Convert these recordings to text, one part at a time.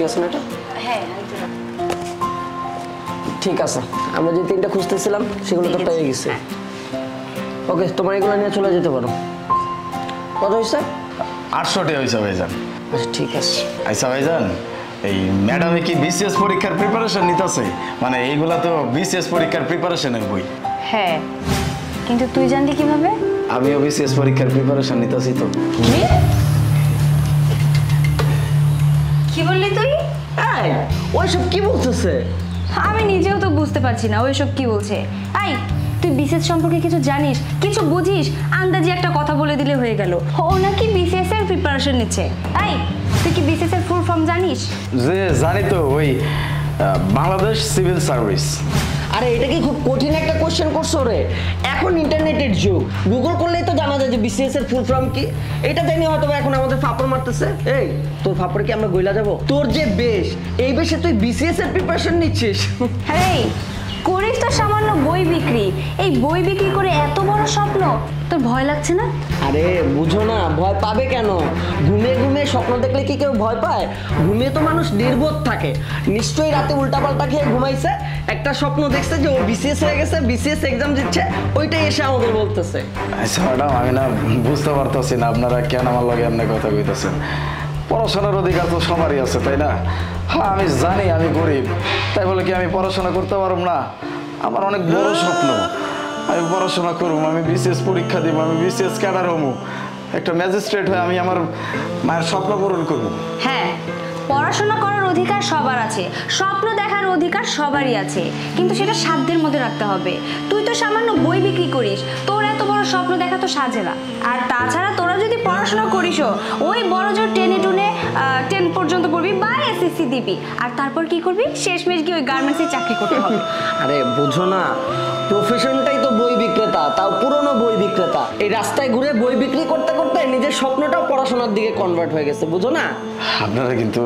ঠিক আছে না এটা? হ্যাঁ ঠিক আছে, আমরা যে 3টা খুঁজতেছিলাম সেগুলো তো পেয়ে গেছি। ওকে, তোমার এগুলো নিয়ে চলে যেতে পারো। কত হয়েছে? 800 টাকা হয়েছে ভাইজান। আচ্ছা ঠিক আছে। আচ্ছা ভাইজান, এই ম্যাডামে কি বিসিএস পরীক্ষার প্রিপারেশন নিতেছে? মানে এইগুলা তো বিসিএস পরীক্ষার প্রিপারেশনের বই। হ্যাঁ, কিন্তু তুই জানলি কিভাবে? আমিও বিসিএস পরীক্ষার প্রিপারেশন নিতেছি তো। কি বললি তুই? ওইসব কি বলতেছে? আমি নিজেও তো বুঝতে পারছি না ওইসব কি বলছে। এই, তুই বিসিএস সম্পর্কে কিছু জানিস, কিছু বুঝিস? আন্দাজি একটা কথা বলে দিলে হয়ে গেল। ও নাকি বিসিএস এর প্রিপারেশন নিচ্ছে। এই, তুই কি বিসিএস এর ফুল ফর্ম জানিস? যে জানি তো, ওই বাংলাদেশ সিভিল সার্ভিস। আরে এটা কি খুব কঠিন একটা কোশ্চেন করছো রে? এখন ইন্টারনেটের যুগ, গুগল করলেই তো জানা যায় যে বিসিএস এর ফুল ফর্ম কি। এটা জানি হয়তো এখন আমাদের ফাপড় মারতেছে। এই, তোর ফাপড়ে কি আমরা গইলা যাব? তোর যে বেশ, এই বেশে তুই বিসিএস এর প্রিপারেশন নিচ্ছিস? হ্যাঁ, করিস তো সামান্য বই বিক্রি। এই বই বিক্রি করে এত বড় স্বপ্ন, তোর ভয় লাগছে না? আরে বুঝো না, ভয় পাবে কেন? ঘুমিয়ে ঘুমিয়ে স্বপ্ন দেখলে কি কেউ ভয় পায়? ঘুমিয়ে তো মানুষ নির্বোধ থাকে। নিশ্চয়ই রাতে উল্টাপাল্টা খেয়ে ঘুমাইছে, একটা স্বপ্ন দেখছে যে ও বিসিএস হয়ে গেছে, বিসিএস এক্সাম দিচ্ছে, ওইটাই এসে আমাদের বলতেছে। আচ্ছা ম্যাডাম, আমি না বুঝতে পারতেছি না আপনারা কেন আমার লগে এমনি কথা কইতেছেন। পড়াশোনার অধিকার তো সবারই আছে, তাই না? হ্যাঁ, আমি জানি আমি গরিব, তাই বলে কি আমি পড়াশোনা করতে পারব না? আমার অনেক বড় স্বপ্ন, আমি পড়াশোনা করবো, আমি বিসিএস পরীক্ষা দিব, আমি বিসিএস ক্যাডার হবো, একটা ম্যাজিস্ট্রেট হয়ে আমি আমার মায়ের স্বপ্ন পূরণ করবো। হ্যাঁ, পড়াশোনা করার অধিকার সবার আছে, স্বপ্ন দেখার অধিকার সবারই আছে, কিন্তু সেটা সাধ্যের মধ্যে রাখতে হবে। তুই তো সামান্য বই বিক্রি করিস, তোর এত বড় স্বপ্ন দেখা তো সাজে না। আর তাছাড়া তোরা যদি পড়াশোনা করিসও, ওই বড় জোর টেনে টুনে 10 পর্যন্ত পড়বি বা এসএসসি দিবি, আর তারপর কি করবি? শেষমেশ গিয়ে ওই গার্মেন্টসে চাকরি করতে হবে। আরে বুঝো না, প্রফেশনটাই তো বই বিক্রেতা, তাও পুরনো বই বিক্রেতা। এই রাস্তায় ঘুরে বই বিক্রি করতে করতে নিজের স্বপ্নটাও পড়াশোনার দিকে কনভার্ট হয়ে গেছে, বুঝো না? আপনারা কিন্তু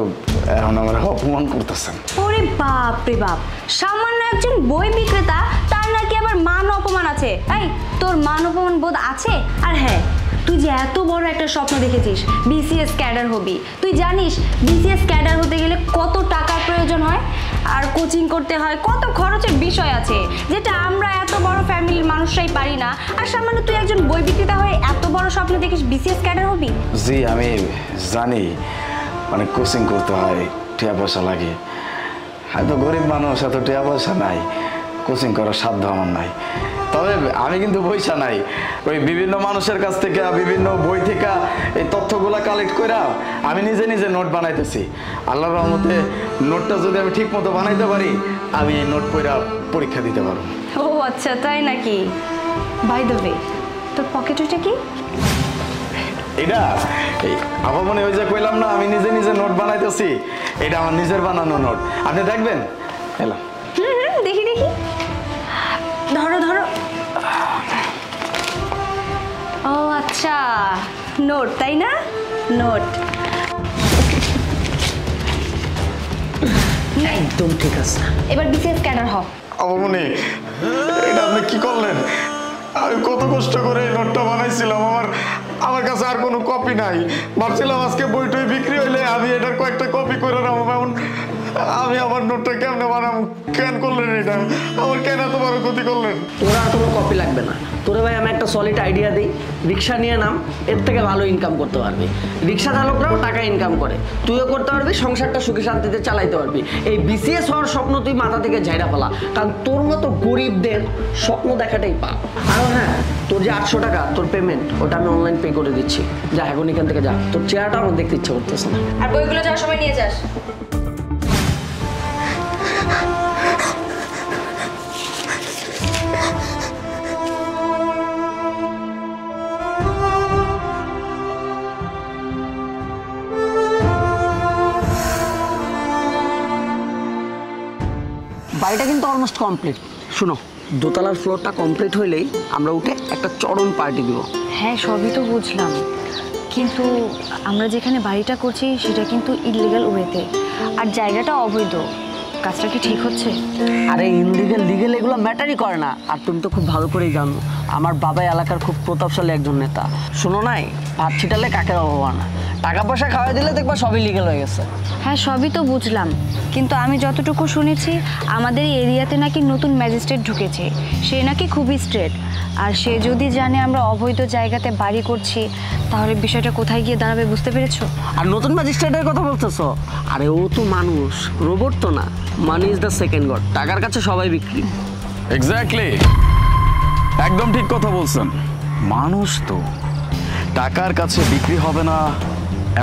এখন আমার অপমান করতেছেন। ওরে বাপ রে বাপ, সামান্য একজন বই বিক্রেতা, তার নাকি আবার মান অপমান আছে? এই, তোর মান অপমান বোধ আছে? আর হ্যাঁ, তুই যে এত বড় একটা স্বপ্ন দেখেছিস বিসিএস ক্যাডার হবি, তুই জানিস বিসিএস ক্যাডার হতে গেলে কত টাকার প্রয়োজন হয়, আর কোচিং করতে হয়, কত খরচের বিষয় আছে, যেটা আমরা এত বড় ফ্যামিলির মানুষরাই পারি না। আর সামান্য তুই একজন বই বিক্রেতা হয়ে এত বড় স্বপ্ন দেখিস বিসিএস ক্যাডার হবি? জি আমি জানি, মানে কোচিং করতে হয়, টাকা পয়সা লাগে। হয়তো গরিব মানুষ, এত টাকা পয়সা নাই, কোচিং করার সাধ্য আমার নাই। তবে আমি কিন্তু পয়সা নাই, ওই বিভিন্ন মানুষের কাছ থেকে, বিভিন্ন বই থেকে এই তথ্যগুলা কালেক্ট করে আমি নিজে নিজে নোট বানাইতেছি। আল্লাহর রহমতে নোটটা যদি আমি ঠিক মতো বানাইতে পারি, আমি এই নোট পড়া পরীক্ষা দিতে পারবো। ও আচ্ছা, তাই নাকি? বাই দ্য ওয়ে, তোর পকেটটা কি? এটা আমার মনে ওই যে কইলাম না, আমি নিজে নিজে নোট বানাইতেছি, এটা আমার নিজের বানানো নোট। আপনি দেখবেন? এলাম। দেখি দেখি, ধরো ধরো। ও আচ্ছা, নোট তাই না? নোট একদম ঠিক আছে। এবার বিসিএস ক্যাডার হ। আমার মনে এটা আপনি কি করলেন? আমি কত কষ্ট করে এই নোটটা বানাইছিলাম, আমার কাছে আর কোনো কপি নাই। ভাবছিলাম আজকে বইটই বিক্রি হইলে আমি এটার কয়েকটা কপি করে রাখবো। এমন আমি আমার নোটটা কেমনে বানাবো? কেন করলেন এটা? আমার কেন এত বড় ক্ষতি করলেন? তোরা আর কোনো কপি লাগবে না। তোরে ভাই আমি একটা সলিড আইডিয়া দিই, রিক্সা নিয়ে নাম, এর থেকে ভালো ইনকাম করতে পারবি। রিক্সা চালকরাও টাকা ইনকাম করে, তুইও করতে পারবি, সংসারটা সুখে শান্তিতে চালাইতে পারবি। এই বিসিএস হওয়ার স্বপ্ন তুই মাথা থেকে ঝাইরা ফেলা, কারণ তোর মতো গরিবদের স্বপ্ন দেখাটাই পাপ। আর হ্যাঁ, তোর যে 800 টাকা তোর পেমেন্ট, ওটা আমি অনলাইন পে করে দিচ্ছি। যা এখন এখান থেকে যা, তোর চেহারাটা আমার দেখতে ইচ্ছে করতেছে না। আর বইগুলো যাওয়ার সময় নিয়ে যাস। বাড়িটা কিন্তু অলমোস্ট কমপ্লিট। শুনো, দোতলার ফ্লোরটা কমপ্লিট হইলেই আমরা উঠে একটা চরম পার্টি দিব। হ্যাঁ, সবই তো বুঝলাম, কিন্তু আমরা যেখানে বাড়িটা করছি সেটা কিন্তু ইলিগাল ওয়েতে, আর জায়গাটা অবৈধ। কাজটা কি ঠিক হচ্ছে? আরে ইনলিগেল লিগেল এগুলো ম্যাটারই করে না। আর তুমি তো খুব ভালো করেই জানো আমার বাবা এলাকার খুব প্রতাপশালী একজন নেতা। শোনো নাই, ভাত ছিটালে কাকের অভাব না। টাকা পয়সা খাওয়াই দিলে দেখবা সবই লিগেল হয়ে গেছে। হ্যাঁ সবই তো বুঝলাম, কিন্তু আমি যতটুকু শুনেছি আমাদের এই এরিয়াতে নাকি নতুন ম্যাজিস্ট্রেট ঢুকেছে, সে নাকি খুবই স্ট্রেট। আর সে যদি জানে আমরা অবৈধ জায়গাতে বাড়ি করছি, তাহলে বিষয়টা কোথায় গিয়ে দাঁড়াবে বুঝতে পেরেছো? আর নতুন ম্যাজিস্ট্রেটের কথা বলতেছো? আরে ও তো মানুষ, রোবট তো না। Money is the second god, টাকার কাছে সবাই বিক্রি। এক্স্যাক্টলি, একদম ঠিক কথা বলছেন। মানুষ তো টাকার কাছে বিক্রি হবে না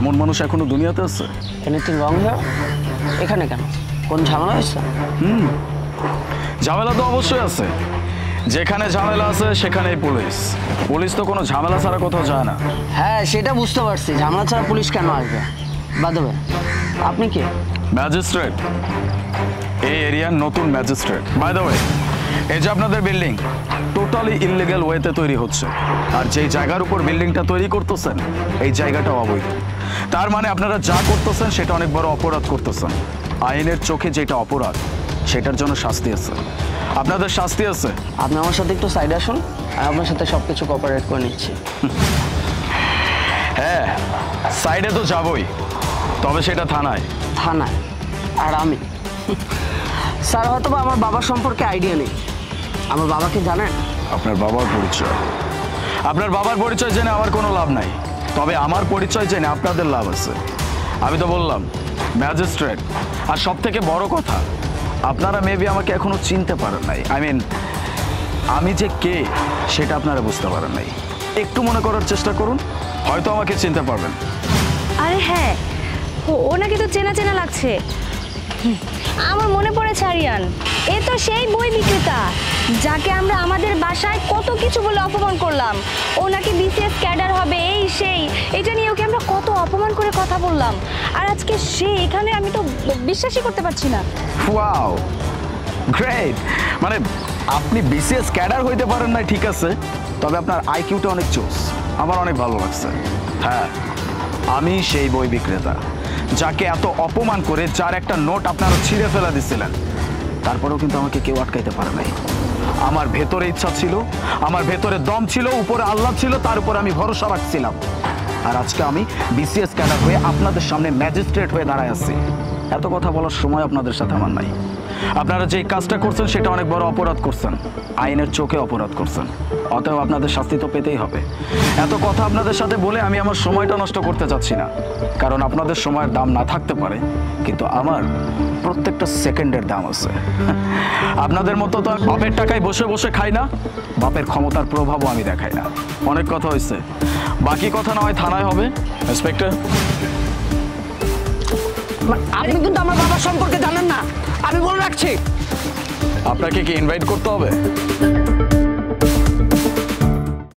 এমন মানুষ এখনো দুনিয়াতে আছে? Anything wrong here? এখানে কেন, কোন ঝামেলা হয়েছে? ঝামেলা তো অবশ্যই আছে। যেখানে ঝামেলা আছে সেখানেই পুলিশ। পুলিশ তো কোনো ঝামেলা ছাড়া কোথাও যায় না। হ্যাঁ সেটা বুঝতে পারছি, ঝামেলা ছাড়া পুলিশ কেন আসবে? বাদ দেবে, আপনি কে? ম্যাজিস্ট্রেট, এই এরিয়ার নতুন ম্যাজিস্ট্রেট। বাই দ্য ওয়ে, এই যে আপনাদের বিল্ডিং টোটালি ইললিগ্যাল ওয়েতে তৈরি হচ্ছে, আর যেই জায়গার উপর বিল্ডিংটা তৈরি করতেছেন এই জায়গাটা অবৈধ। তার মানে আপনারা যা করতেছেন সেটা অনেক বড় অপরাধ করতেছেন। আইনের চোখে যেটা অপরাধ সেটার জন্য শাস্তি আছে, আপনাদের শাস্তি আছে। আপনি আমার সাথে একটু সাইডে আসুন, আমি আপনার সাথে সব কিছু কোঅপারেট করে নিচ্ছি। হ্যাঁ সাইডে তো যাবই, তবে সেটা থানায়। থানায়? আর আমি? স্যার হয়তো বা আমার বাবার সম্পর্কে আইডিয়া নেই। আমার বাবাকে জানেন? আপনার বাবার পরিচয়? আপনার বাবার পরিচয় জেনে আমার কোনো লাভ নাই, তবে আমার পরিচয় জেনে আপনাদের লাভ আছে। আমি তো বললাম ম্যাজিস্ট্রেট। আর সব থেকে বড় কথা, আপনারা মেবি আমাকে এখনো চিনতে পারেন নাই। আই মিন আমি যে কে সেটা আপনারা বুঝতে পারেন নাই। একটু মনে করার চেষ্টা করুন, হয়তো আমাকে চিনতে পারবেন। আরে হ্যাঁ, ওনাকে তো চেনা চেনা লাগছে। আমার মনে পড়েছে আরিয়ান, এ তো সেই বই বিক্রেতা যাকে আমরা আমাদের বাসায় কত কিছু বলে অপমান করলাম। ও নাকি বিসিএস ক্যাডার হবে, এই সেই, এটা নিয়ে ওকে আমরা কত অপমান করে কথা বললাম, আর আজকে সে এখানে। আমি তো বিশ্বাসই করতে পারছি না। Wow, great. মানে আপনি বিসিএস ক্যাডার হইতে পারেন না ঠিক আছে, তবে আপনার আইকিউটা অনেক চোস, আমার অনেক ভালো লাগছে। হ্যাঁ আমি সেই বই বিক্রেতা যাকে এত অপমান করে যার একটা নোট আপনারা ছিঁড়ে ফেলা দিচ্ছিলেন, তারপরেও কিন্তু আমাকে কেউ আটকাইতে পারে নাই। আমার ভেতরে ইচ্ছা ছিল, আমার ভেতরে দম ছিল, উপরে আল্লাহ ছিল, তার উপর আমি ভরসা রাখছিলাম। আর আজকে আমি বিসিএস ক্যাডার হয়ে আপনাদের সামনে ম্যাজিস্ট্রেট হয়ে দাঁড়ায় আছি। এত কথা বলার সময় আপনাদের সাথে আমার নাই। আপনারা যে কাজটা করছেন সেটা অনেক বড় অপরাধ করছেন, আইনের চোখে অপরাধ করছেন, অতএব আপনাদের শাস্তি তো পেতেই হবে। এত কথা আপনাদের সাথে বলে আমি আমার সময়টা নষ্ট করতে চাচ্ছি না, কারণ আপনাদের সময়ের দাম না থাকতে পারে, কিন্তু আমার প্রত্যেকটা সেকেন্ডের দাম আছে। আপনাদের মতো তো আমি বাপের টাকায় বসে বসে খাই না, বাপের ক্ষমতার প্রভাবও আমি দেখাই না। অনেক কথা হয়েছে, বাকি কথা না হয় থানায় হবে। ইন্সপেক্টর, আপনি কিন্তু আমার বাবার সম্পর্কে জানেন না, আমি বলে রাখছি। আপনাকে কি ইনভাইট করতে হবে?